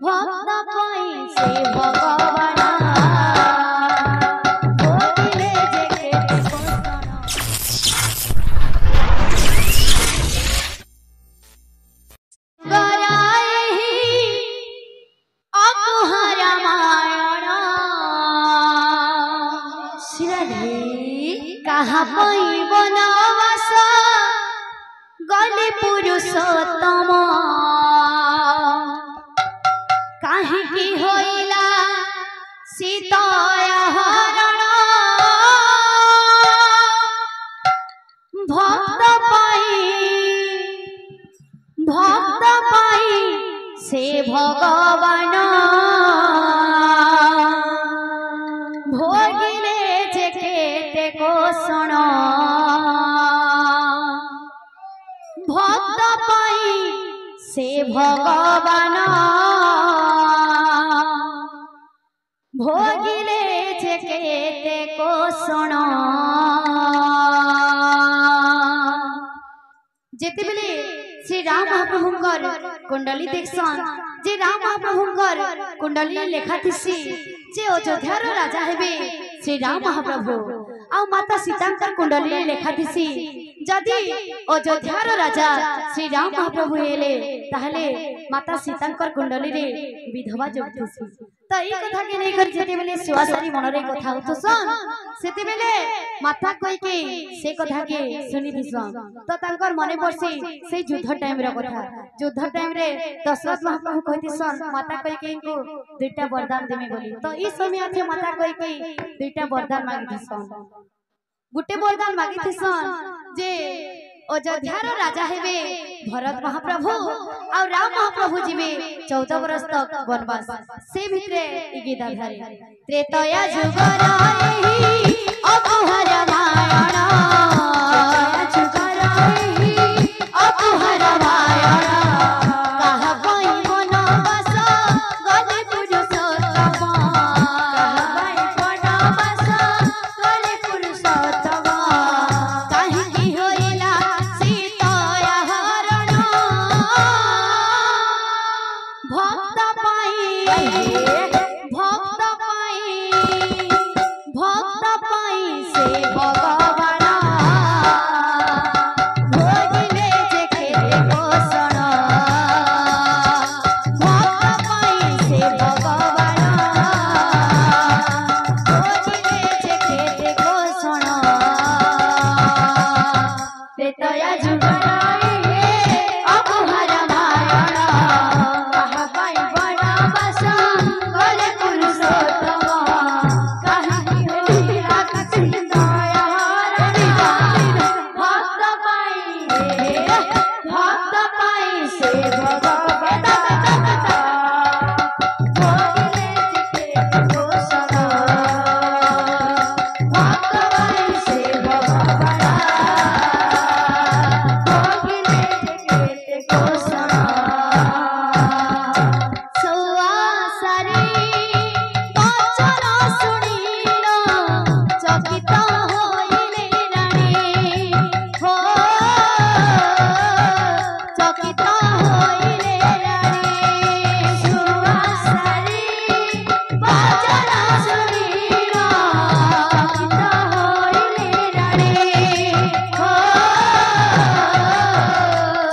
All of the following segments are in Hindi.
भक्त पाई से भगवान भोगिले जे केते कहा पाई बनवास गले पुरुषोत्तम काहे होइला सीताया हरण भक्त पाई से भगवान भोगिले जे केते कोषण भक्त पाई से भगवान भोगिले जे केते कोषण जेते बेले श्री राम महाप्रभुंकर कुंडली देखसन जे राम महाप्रभुंकर कुंडली लेखा थिसी जे अयोध्यार राजा हेबे श्री राम महाप्रभु आ माता सीतांकर कुंडली लेखा थिसी जदि अयोध्यार राजा श्री राम महाप्रभु हेले ताहले माता सीतांकर कुंडली रे विधवा जोगथिसी तो ई कथा के नै कर जेते बेले सुवासारी मनरे कथा उठसन सेते बेले माता कहि के से कथा के सुनि दिसन तो तांकर मने पड़सी से युद्ध टाइम रे कथा युद्ध टाइम रे दशरथ महाप्रभु कहिदिसन माता कहि के इनको दुईटा वरदान देमे बोली तो ई समय अथे माता कहि के दुईटा वरदान मांगी दिसन गुटे वरदान मांगी दिसन जे अयोध्यार राजा हेबे भरत महाप्रभु और राम महाप्रभु जीवे 14 वर्ष तक वनवास से भितरे गीता धारे त्रेतया जुग रही अकुहर रामायण जुग रही अकुहर रामायण कहा कोई वनवास गले पुरुषोत्तम कहा कोई वनवास गले पुरुषोत्तम काहे की होइला सीताया हरण भक्त पाई से भगवान भोगिले जे केते कोषण भक्त पाई से भगवान भोगिले जे केते कोषण त्रेतया जुग रही अकुहर रामायण कहा पाई वनवास गले पुरुषोत्तम कहा होइला सीताया हरण भक्त पाई से भगवान भोगिले जे केते कोषण भक्त पाई से भगवान भोगिले जे केते कोषण सुवासारी वचन सुनिल चकित होइले रानी हो चकित होइले रानी सुवासारी वचन सुनिल चकित होइले रानी हो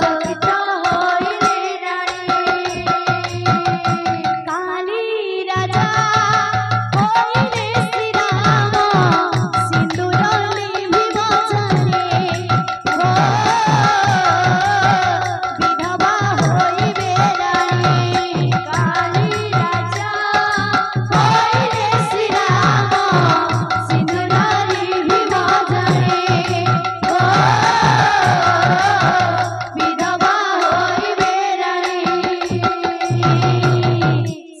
चकित होइले रानी काली राजा होइले श्री राम सिंदूर लिभि भजने हो विधवा होइबे रानी काली राजा होइले श्री राम सिंदूर लिभि भजने हो विधवा होइबे रानी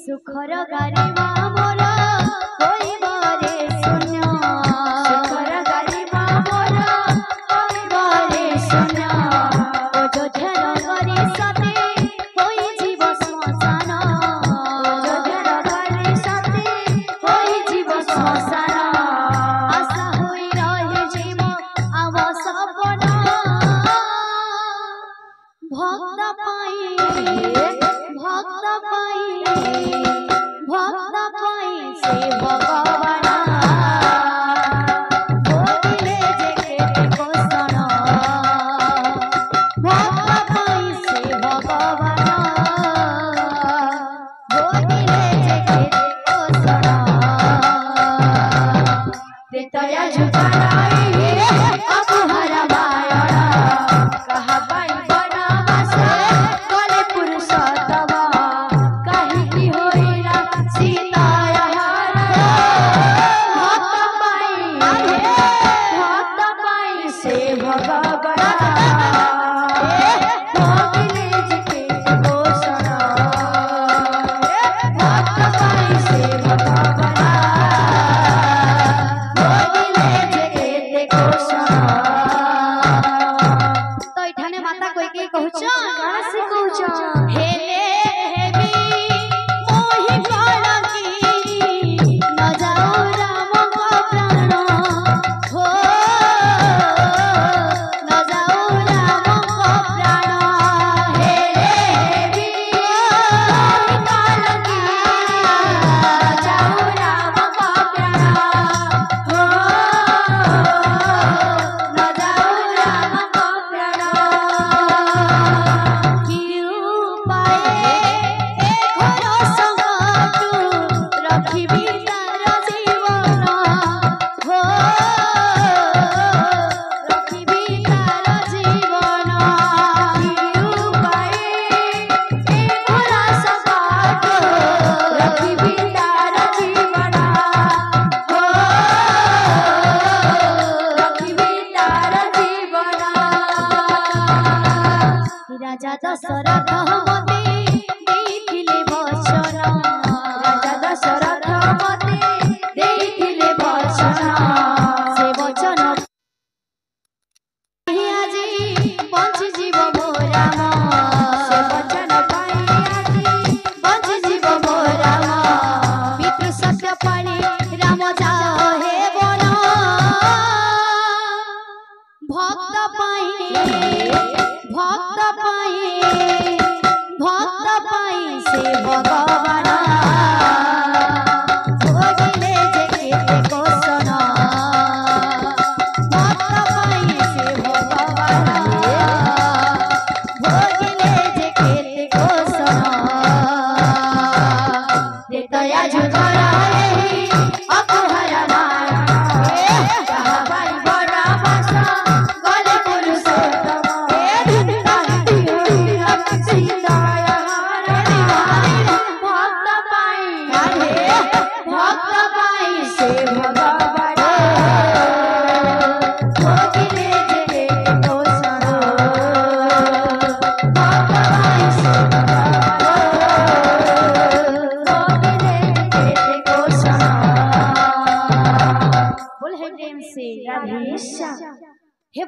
सुखर गारिमा मोर होइबरे शून्य सुखर गारिमा मोर होइबरे शून्य अयोध्यार गरी सते होई जीव श्मशान अयोध्यार गरी सते होई जीव श्मशान आशा होई रहे जीव आव सपन भक्त पाई से भगवान भोगिले जे केते कोसण भक्त पाई से भगवान भोगिले जे केते कोसण तेतया जुगाई अपहर बायण कहा पाई बनवास कले पुरुषोत्तम कहीं की होइला सीता से भगवान भोगिले जे केते कोसण भक्त पाई से भगवान भोगिले जे केते कोसण। तो इठाने माता कोई के कहउछ कहां से कहउछ हेले हेबी मोहि कलकी न जाओ राम को प्राण हो न जाओ राम को प्राण हेले हेबी मोहि कलकी जाओ राम को प्राण हो न जाओ राम को प्राण रखिबी तार जीवन हो रखिबी तार जीवन उपाय घोड़ा सपाट रखिबी तार जीवन हो रखिबी तार जीवन। राजा दशरथ मते देइथिले वचन राजा दशरथ मते देइथिले वचन से वचन आजी बंची जीव मो राम से वचन पाई आजी बंची जीव मो राम पितृ सत्य पाणी राम जाओ हे वन भक्त पाई से भगवान भोगिले जे केते कोसण भक्त पाई से भगवान भोगिले जे केते कोसण तेतया जुगराई अपहर बायण कहा पाई बनवास कले पुरुषोत्तम सीता भक्त पाई से भगवान भोगिले जे केते कोसण भक्त पाई से भोगिले जे केते कोसण। बोल हे प्रेम से राधेश्याम हे